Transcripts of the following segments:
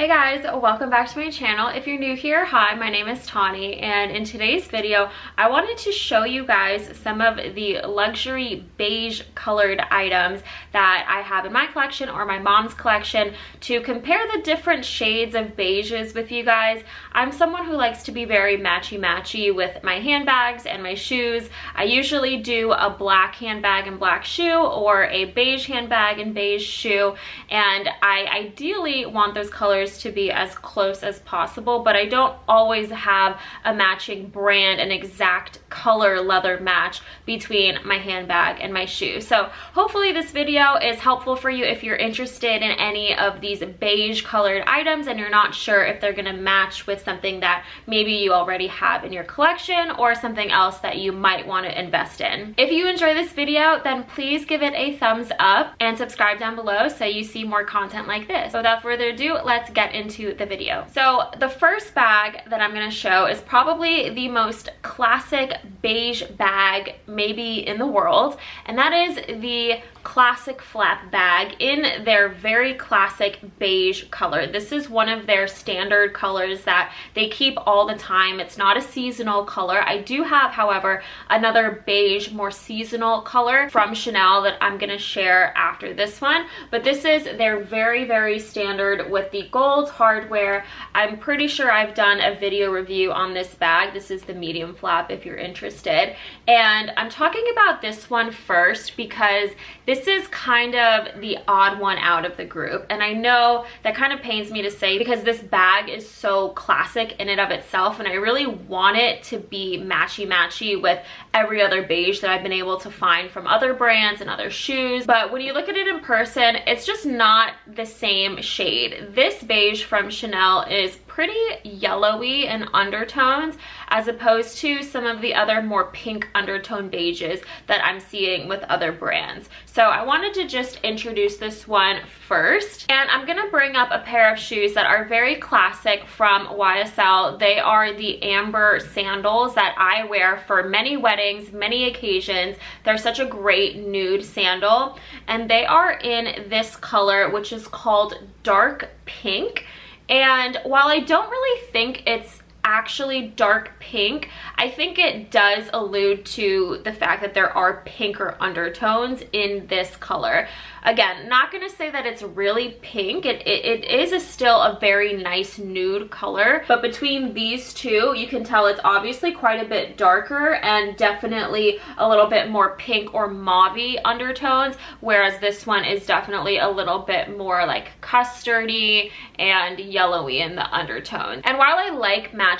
Hey guys, welcome back to my channel. If you're new here, hi, my name is Tawny, and in today's video I wanted to show you guys some of the luxury beige colored items that I have in my collection or my mom's collection to compare the different shades of beiges with you guys. I'm someone who likes to be very matchy with my handbags and my shoes. I usually do a black handbag and black shoe or a beige handbag and beige shoe, and I ideally want those colors to be as close as possible, but I don't always have a matching brand, an exact color leather match between my handbag and my shoe. So hopefully this video is helpful for you if you're interested in any of these beige colored items and you're not sure if they're gonna match with something that maybe you already have in your collection or something else that you might want to invest in. If you enjoy this video, then please give it a thumbs up and subscribe down below so you see more content like this. So without further ado, let's get into the video. So the first bag that I'm going to show is probably the most classic beige bag maybe in the world, and that is the classic flap bag in their very classic beige color. This is one of their standard colors that they keep all the time. It's not a seasonal color. I do have, however, another beige, more seasonal color from Chanel that I'm going to share after this one, but this is their very standard with the gold hardware. I'm pretty sure I've done a video review on this bag. This is the medium flap if you're interested, and I'm talking about this one first because this is kind of the odd one out of the group, and I know that kind of pains me to say because this bag is so classic in and of itself, and I really want it to be matchy with every other beige that I've been able to find from other brands and other shoes, but when you look at it in person, it's just not the same shade. This beige from Chanel is pretty yellowy in undertones as opposed to some of the other more pink undertone beiges that I'm seeing with other brands. So I wanted to just introduce this one first, and I'm gonna bring up a pair of shoes that are very classic from YSL. They are the amber sandals that I wear for many weddings, many occasions. They're such a great nude sandal, and they are in this color, which is called dark pink. And while I don't really think it's actually dark pink, I think it does allude to the fact that there are pinker undertones in this color. Again, not gonna say that it's really pink. It is still a very nice nude color, but between these two, you can tell it's obviously quite a bit darker and definitely a little bit more pink or mauve-y undertones, whereas this one is definitely a little bit more like custardy and yellowy in the undertones. And while I like matchy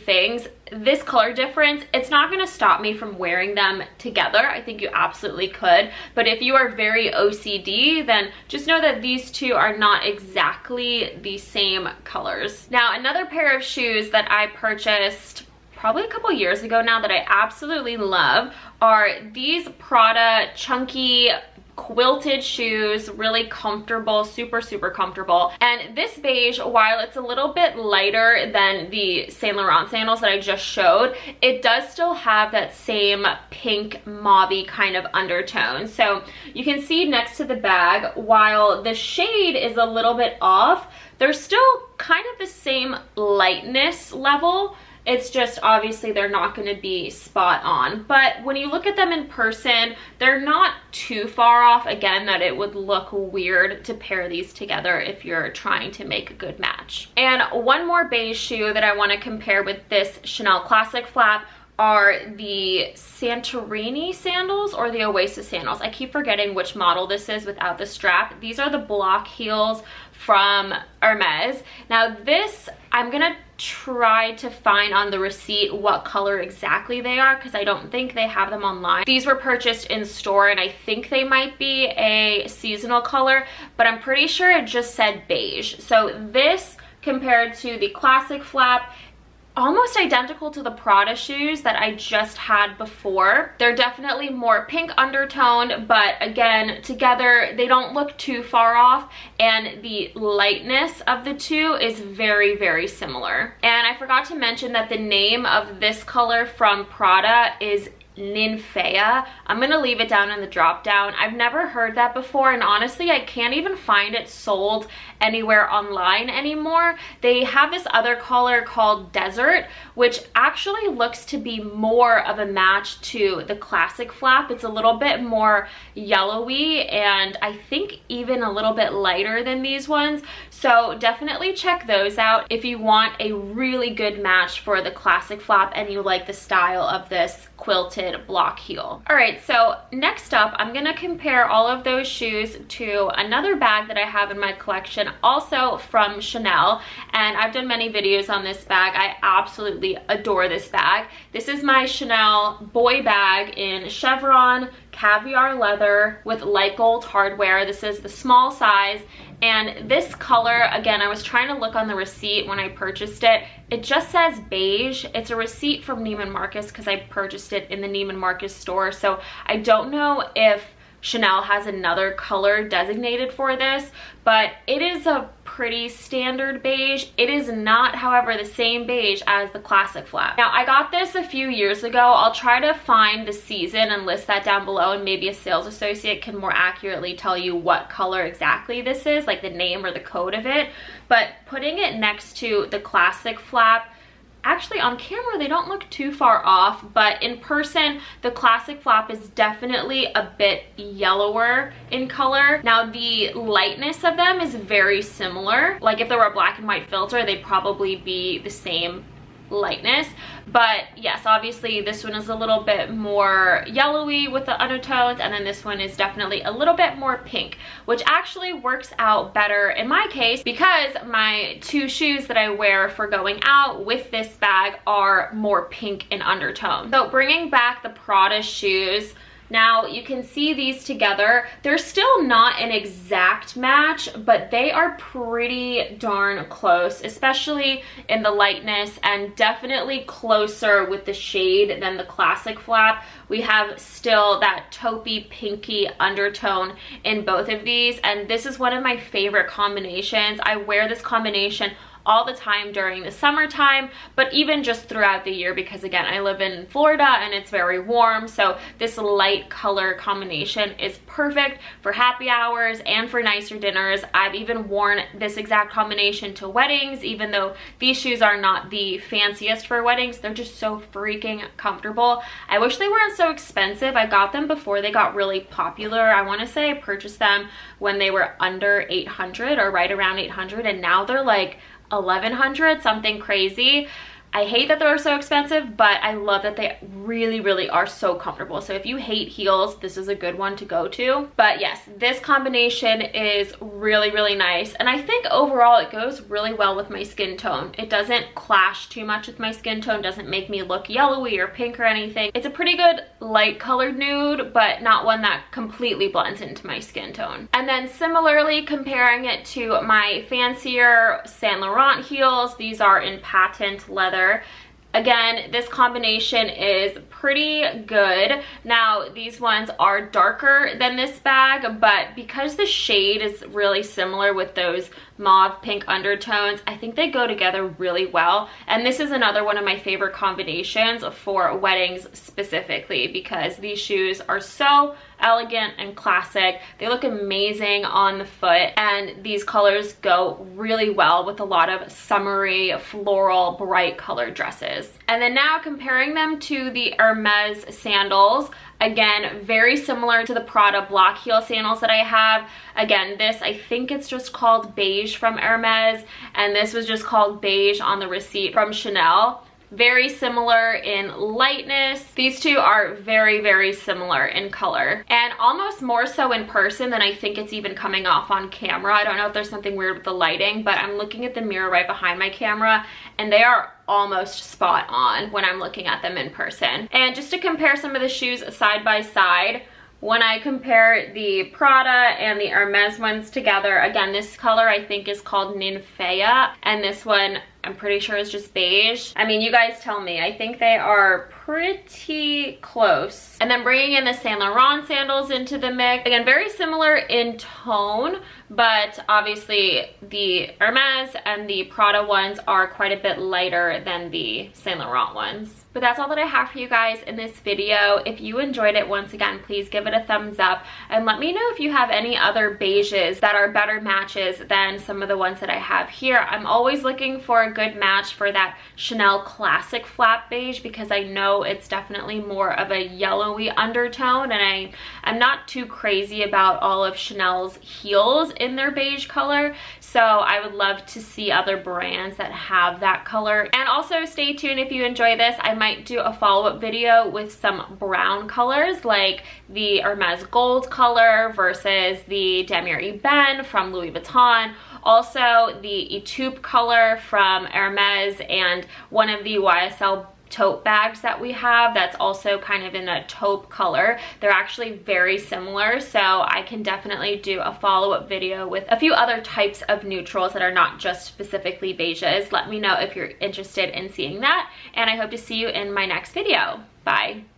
things, this color difference, it's not going to stop me from wearing them together. I think you absolutely could, but if you are very OCD, then just know that these two are not exactly the same colors. Now, another pair of shoes that I purchased probably a couple years ago now that I absolutely love are these Prada chunky quilted shoes, really comfortable, super comfortable. And this beige, while it's a little bit lighter than the Saint Laurent sandals that I just showed, it does still have that same pink mauve kind of undertone. So you can see next to the bag, while the shade is a little bit off, they're still kind of the same lightness level. It's just obviously they're not going to be spot on, but when you look at them in person, they're not too far off, again, that it would look weird to pair these together if you're trying to make a good match. And one more beige shoe that I want to compare with this Chanel classic flap are the Santorini sandals or the Oasis sandals. I keep forgetting which model this is without the strap. These are the block heels from Hermes. Now this, I'm gonna try to find on the receipt what color exactly they are because I don't think they have them online. These were purchased in store and I think they might be a seasonal color, but I'm pretty sure it just said beige. So this compared to the classic flap, almost identical to the Prada shoes that I just had before. They're definitely more pink undertone, but again, together they don't look too far off, and the lightness of the two is very similar. And I forgot to mention that the name of this color from Prada is Ninfea. I'm gonna leave it down in the drop down. I've never heard that before, and honestly I can't even find it sold anywhere online anymore. They have this other color called Desert, which actually looks to be more of a match to the classic flap. It's a little bit more yellowy and I think even a little bit lighter than these ones. So definitely check those out if you want a really good match for the classic flap and you like the style of this quilted block heel. All right, so next up, I'm gonna compare all of those shoes to another bag that I have in my collection, also from Chanel, and I've done many videos on this bag. I absolutely adore this bag. This is my Chanel boy bag in chevron caviar leather with light gold hardware. This is the small size, and this color, again, I was trying to look on the receipt when I purchased it. It just says beige. It's a receipt from Neiman Marcus because I purchased it in the Neiman Marcus store. So I don't know if Chanel has another color designated for this, but it is a pretty standard beige. It is not, however, the same beige as the classic flap. Now, I got this a few years ago. I'll try to find the season and list that down below, and maybe a sales associate can more accurately tell you what color exactly this is, like the name or the code of it. But putting it next to the classic flap, actually on camera they don't look too far off, but in person the classic flap is definitely a bit yellower in color. Now the lightness of them is very similar. Like if there were a black and white filter, they'd probably be the same lightness, but yes, obviously this one is a little bit more yellowy with the undertones, and then this one is definitely a little bit more pink, which actually works out better in my case because my two shoes that I wear for going out with this bag are more pink in undertone. So bringing back the Prada shoes, now you can see these together. They're still not an exact match, but they are pretty darn close, especially in the lightness, and definitely closer with the shade than the classic flap. We have still that taupey pinky undertone in both of these, and this is one of my favorite combinations. I wear this combination all the time during the summertime, but even just throughout the year because again, I live in Florida and it's very warm, so this light color combination is perfect for happy hours and for nicer dinners. I've even worn this exact combination to weddings, even though these shoes are not the fanciest for weddings. They're just so freaking comfortable. I wish they weren't so expensive. I got them before they got really popular. I want to say I purchased them when they were under 800 or right around 800, and now they're like 1100, something crazy. I hate that they're so expensive, but I love that they really, really are so comfortable. So if you hate heels, this is a good one to go to. But yes, this combination is really, really nice. And I think overall it goes really well with my skin tone. It doesn't clash too much with my skin tone, doesn't make me look yellowy or pink or anything. It's a pretty good light colored nude, but not one that completely blends into my skin tone. And then similarly, comparing it to my fancier Saint Laurent heels, these are in patent leather. Again, this combination is pretty good. Now, these ones are darker than this bag, but because the shade is really similar with those mauve pink undertones, I think they go together really well. And this is another one of my favorite combinations for weddings specifically because these shoes are so elegant and classic. They look amazing on the foot, and these colors go really well with a lot of summery, floral, bright colored dresses. And then now comparing them to the Hermes sandals, again, very similar to the Prada block heel sandals that I have. Again, this, I think it's just called beige from Hermes, and this was just called beige on the receipt from Chanel. Very similar in lightness. These two are very, very similar in color, and almost more so in person than I think it's even coming off on camera. I don't know if there's something weird with the lighting, but I'm looking at the mirror right behind my camera and they are almost spot on when I'm looking at them in person. And just to compare some of the shoes side by side, when I compare the Prada and the Hermes ones together, again, this color I think is called Ninfea, and this one I'm pretty sure is just beige. I mean, you guys tell me. I think they are pretty close. And then bringing in the Saint Laurent sandals into the mix. Again, very similar in tone, but obviously the Hermes and the Prada ones are quite a bit lighter than the Saint Laurent ones. But that's all that I have for you guys in this video. If you enjoyed it, once again, please give it a thumbs up and let me know if you have any other beiges that are better matches than some of the ones that I have here. I'm always looking for a good match for that Chanel Classic Flat Beige because I know it's definitely more of a yellowy undertone, and I'm not too crazy about all of Chanel's heels in their beige color, so I would love to see other brands that have that color. And also stay tuned if you enjoy this. I might do a follow-up video with some brown colors like the Hermes Gold color versus the Damier Ebene from Louis Vuitton. Also the Etoupe color from Hermes and one of the YSL tote bags that we have that's also kind of in a taupe color. They're actually very similar, so I can definitely do a follow-up video with a few other types of neutrals that are not just specifically beiges. Let me know if you're interested in seeing that, and I hope to see you in my next video. Bye.